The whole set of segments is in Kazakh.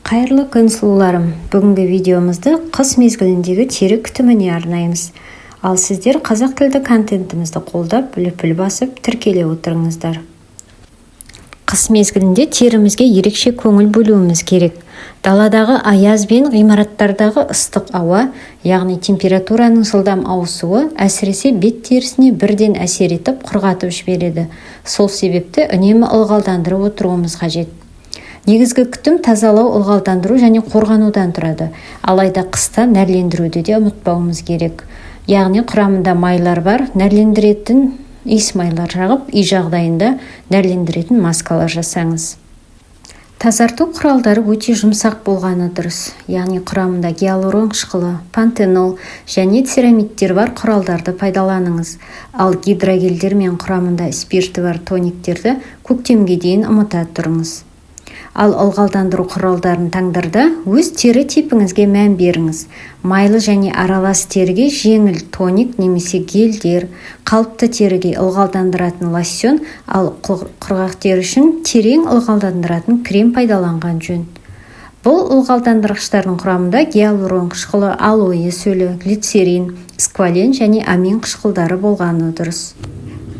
Қайырлы күн сұлуларым. Бүгінгі видеомызды қыс мезгіліндегі тері күтіміне арнаймыз. Ал сіздер қазақ тілді контентімізді қолдап, үліпіл басып, тіркеле отырыңыздар. Қыс мезгілінде терімізге ерекше көңіл бөлуіміз керек. Даладағы аяз бен ғимараттардағы ыстық ауа, яғни температураның жылдам ауысуы әсіресе бет терісіне бірден әсер етіп құрғатып жібереді. Сол себепті үнемі ылғалдандырып отыруымыз қажет. Негізгі күтім тазалау, ылғалдандыру және қорғанудан тұрады. Алайда қыста нәрлендіруді де ұмытпауымыз керек. Яғни құрамында майлар бар, нәрлендіретін иіс майлар жағып, үй жағдайында нәрлендіретін маскалар жасаңыз. Тазарту құралдары өте жұмсақ болғаны дұрыс. Яғни құрамында гиалурон қышқылы, пантенол және церамидтер бар құралдарды пайдаланыңыз. Ал гидрогельдер мен құрамында спирті бар тониктерді көктемге дейін ұмыта тұрыңыз. Ал ылғалдандыру құралдарын таңдарда өз тері типіңізге мән беріңіз. Майлы және аралас теріге жеңіл тоник немесе гельдер, қалыпты теріге ылғалдандыратын лосьон, ал құрғақ тері үшін терең ылғалдандыратын крем пайдаланған жөн. Бұл ылғалдандырғыштардың құрамында гиалурон қышқылы, алоэ сөлі, глицерин, сквален және амин қышқылдары болғаны дұрыс.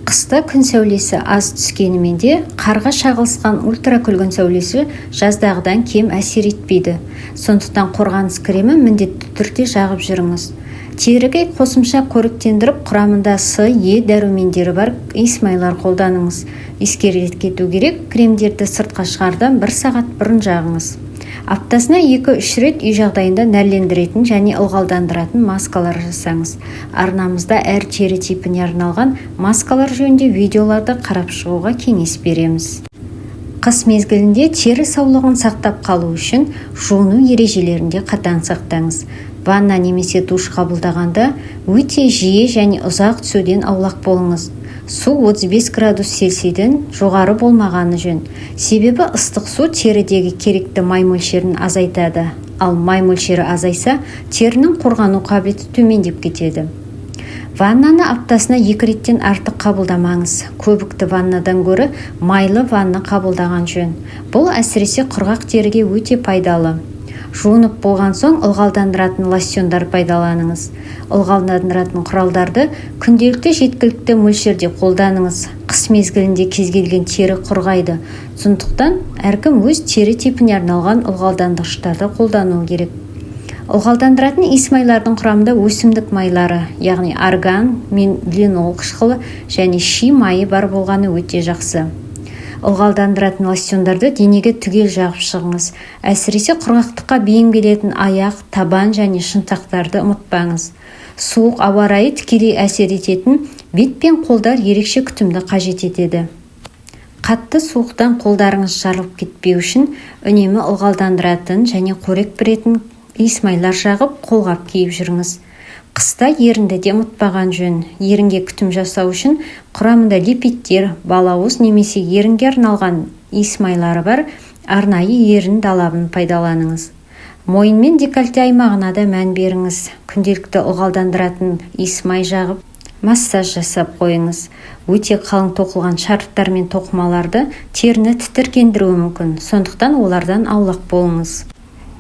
Қыста күн сәулесі аз түскенімен де қарға шағылысқан ультракүлгін сәулесі жаздағыдан кем әсер етпейді. Сондықтан қорғаныс кремі міндетті түрде жағып жүріңіз. Теріге қосымша қоректендіріп құрамында С, Е дәрумендері бар иіс майлар қолданыңыз. Ескерте кету керек, кремдерді сыртқа шығардан 1 сағат бұрын жағыңыз. Аптасына 2-3 рет үй жағдайында нәрлендіретін және ылғалдандыратын маскалар жасаңыз. Арнамызда әр тері типіне арналған маскалар жөнінде видеоларды қарап шығуға кеңес береміз. Қыс мезгілінде тері саулығын сақтап қалу үшін жуыну ережелерінде қатаң сақтаңыз. Ванна немесе душ қабылдағанда өте жиі және ұзақ түсуден аулақ болыңыз. Су 35 градус Цельсийден жоғары болмағаны жөн. Себебі ыстық су терідегі керекті май мөлшерін азайтады. Ал май мөлшері азайса, терінің қорғану қабілеті төмендеп кетеді. Ваннаны аптасына 2 реттен артық қабылдамаңыз. Көбікті ваннадан гөрі майлы ванна қабылдаған жөн. Бұл әсіресе құрғақ теріге өте пайдалы. Жуынып болған соң ылғалдандыратын лосьондар пайдаланыңыз. Ылғалдандыратын құралдарды күнделікті жеткілікті мөлшерде қолданыңыз. Қыс мезгілінде кез келген тері құрғайды. Сондықтан әркім өз тері типіне арналған ылғалдандырғыштарды қолдануы керек. Ылғалдандыратын иіс майлардың құрамында өсімдік майлары, яғни арган мен линол қышқылы және ши майы бар болғаны өте жақсы. Ылғалдандыратын лосьондарды денеге түгел жағып шығыңыз. Әсіресе құрғақтыққа бейім келетін аяқ, табан және шынтақтарды ұмытпаңыз. Суық ауа райы тікелей әсер ететін бет пен қолдар ерекше күтімді қажет етеді. Қатты суықтан қолдарыңыз жарылып кетпеу үшін үнемі ылғалдандыратын және қорек беретін иіс майлар жағып қолғап киіп жүріңіз. Қыста ерінді де ұмытпаған жөн. Ерінге күтім жасау үшін құрамында липидтер, балауыз немесе ерінге арналған иіс майлары бар арнайы ерін далабын пайдаланыңыз. Мойын мен декольте аймағына да мән беріңіз. Күнделікті ылғалдандыратын иіс май жағып, массаж жасап қойыңыз. Өте қалың тоқылған шарфтар мен тоқымаларды теріні тітіркендіруі мүмкін. Сондықтан олардан аулақ болыңыз.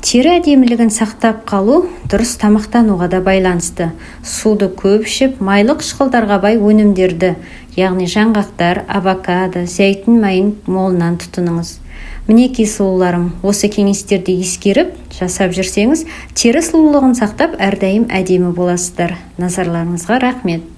Тері әдемілігін сақтап қалу дұрыс тамақтануға да байланысты. Суды көп ішіп, майлы қышқылдарға бай өнімдерді, яғни жаңғақтар, авокадо, зәйтүн майын молынан тұтыныңыз. Мінекей сұлуларым, осы кеңестерді ескеріп, жасап жүрсеңіз, тері сұлулығын сақтап әрдайым әдемі боласыздар. Назарларыңызға рахмет.